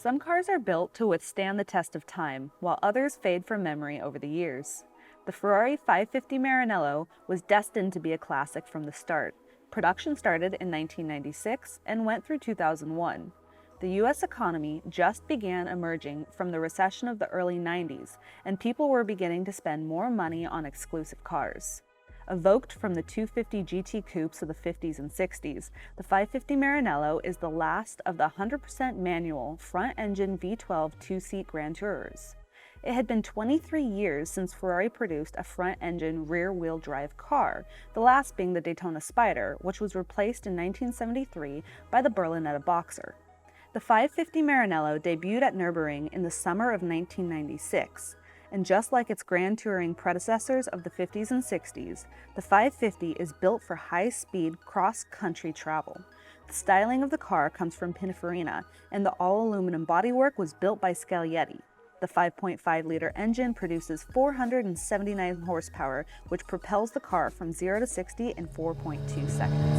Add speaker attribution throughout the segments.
Speaker 1: Some cars are built to withstand the test of time, while others fade from memory over the years. The Ferrari 550 Maranello was destined to be a classic from the start. Production started in 1996 and went through 2001. The US economy just began emerging from the recession of the early 90s, and people were beginning to spend more money on exclusive cars. Evoked from the 250 GT coupes of the 50s and 60s, the 550 Maranello is the last of the 100% manual, front-engine V12 two-seat Grand Tourers. It had been 23 years since Ferrari produced a front-engine, rear-wheel drive car, the last being the Daytona Spider, which was replaced in 1973 by the Berlinetta Boxer. The 550 Maranello debuted at Nürburgring in the summer of 1996. And just like its grand touring predecessors of the 50s and 60s, the 550 is built for high-speed cross-country travel. The styling of the car comes from Pininfarina, and the all-aluminum bodywork was built by Scaglietti. The 5.5-liter engine produces 479 horsepower, which propels the car from 0 to 60 in 4.2 seconds.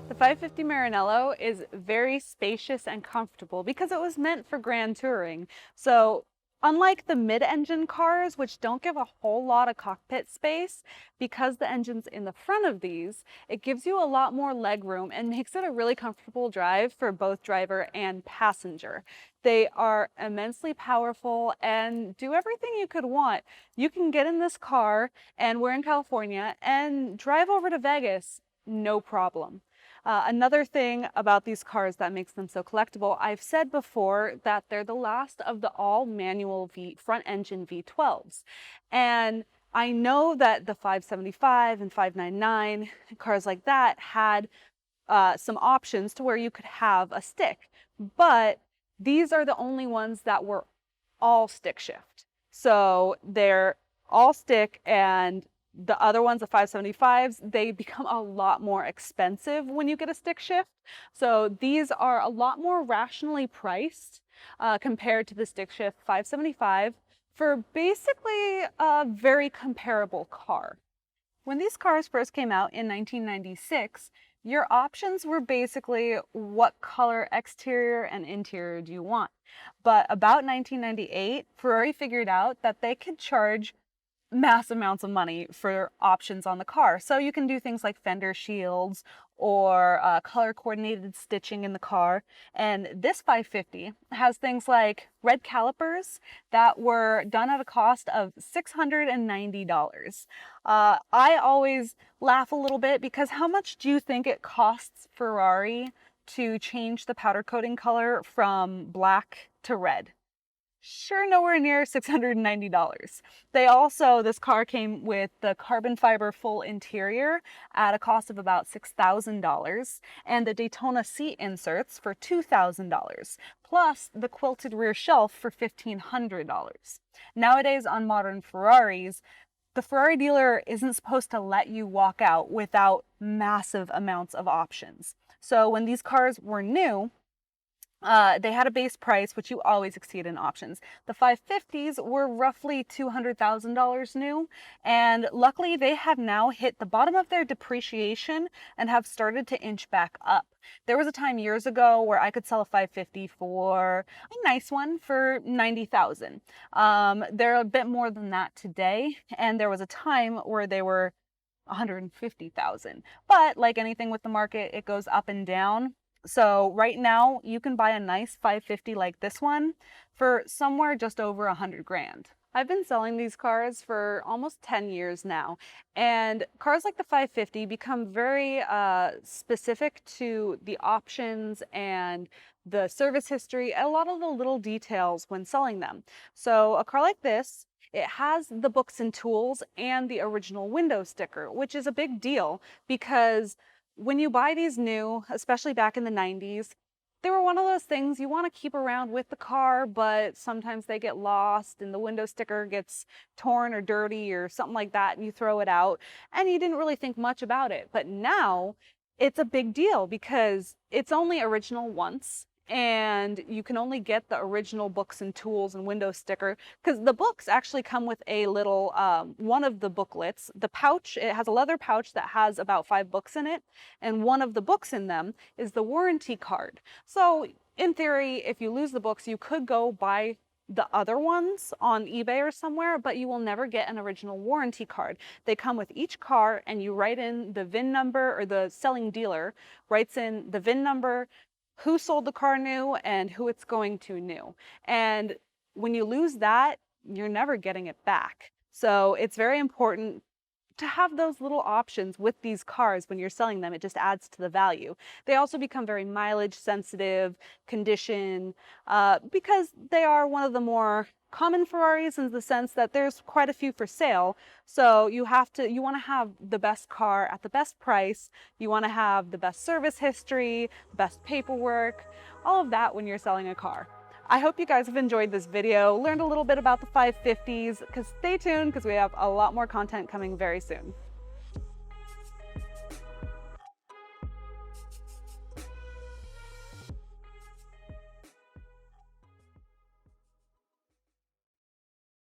Speaker 1: The 550 Maranello is very spacious and comfortable because it was meant for grand touring. So unlike the mid-engine cars, which don't give a whole lot of cockpit space, because the engine's in the front of these, it gives you a lot more leg room and makes it a really comfortable drive for both driver and passenger. They are immensely powerful and do everything you could want. You can get in this car, and we're in California, and drive over to Vegas, no problem. Another thing about these cars that makes them so collectible, I've said before that they're the last of the all-manual front-engine V12s. And I know that the 575 and 599, cars like that, had some options to where you could have a stick. But these are the only ones that were all stick shift. So they're all stick, and the other ones, the 575s, they become a lot more expensive when you get a stick shift. So these are a lot more rationally priced compared to the stick shift 575 for basically a very comparable car. When these cars first came out in 1996, your options were basically what color exterior and interior do you want. But about 1998, Ferrari figured out that they could charge mass amounts of money for options on the car. So you can do things like fender shields or color coordinated stitching in the car. And this 550 has things like red calipers that were done at a cost of $690. I always laugh a little bit because how much do you think it costs Ferrari to change the powder coating color from black to red? Sure, nowhere near $690. This car came with the carbon fiber full interior at a cost of about $6,000 and the Daytona seat inserts for $2,000, plus the quilted rear shelf for $1,500. Nowadays on modern Ferraris, the Ferrari dealer isn't supposed to let you walk out without massive amounts of options. So when these cars were new, they had a base price, which you always exceed in options. The 550s were roughly $200,000 new, and luckily they have now hit the bottom of their depreciation and have started to inch back up. There was a time years ago where I could sell a 550 for a nice one for $90,000. They're a bit more than that today, and there was a time where they were $150,000. But like anything with the market, it goes up and down. So right now you can buy a nice 550 like this one for somewhere just over 100 grand. I've been selling these cars for almost 10 years now, and cars like the 550 become very specific to the options and the service history, and a lot of the little details when selling them. So a car like this, it has the books and tools and the original window sticker, which is a big deal because when you buy these new, especially back in the 90s, they were one of those things you want to keep around with the car, but sometimes they get lost and the window sticker gets torn or dirty or something like that, and you throw it out and you didn't really think much about it. But now it's a big deal because it's only original once, and you can only get the original books and tools and window sticker because the books actually come with a little one of the booklets. The pouch, it has a leather pouch that has about 5 books in it, and one of the books in them is the warranty card. So in theory, if you lose the books, you could go buy the other ones on eBay or somewhere, but you will never get an original warranty card. They come with each car, and you write in the VIN number, or the selling dealer writes in the VIN number, who sold the car new, and who it's going to new. And when you lose that, you're never getting it back. So it's very important to have those little options with these cars when you're selling them. It just adds to the value. They also become very mileage sensitive, condition, because they are one of the more common Ferraris in the sense that there's quite a few for sale. So you want to have the best car at the best price. You want to have the best service history, best paperwork, all of that when you're selling a car. I hope you guys have enjoyed this video, learned a little bit about the 550s, because stay tuned because we have a lot more content coming very soon.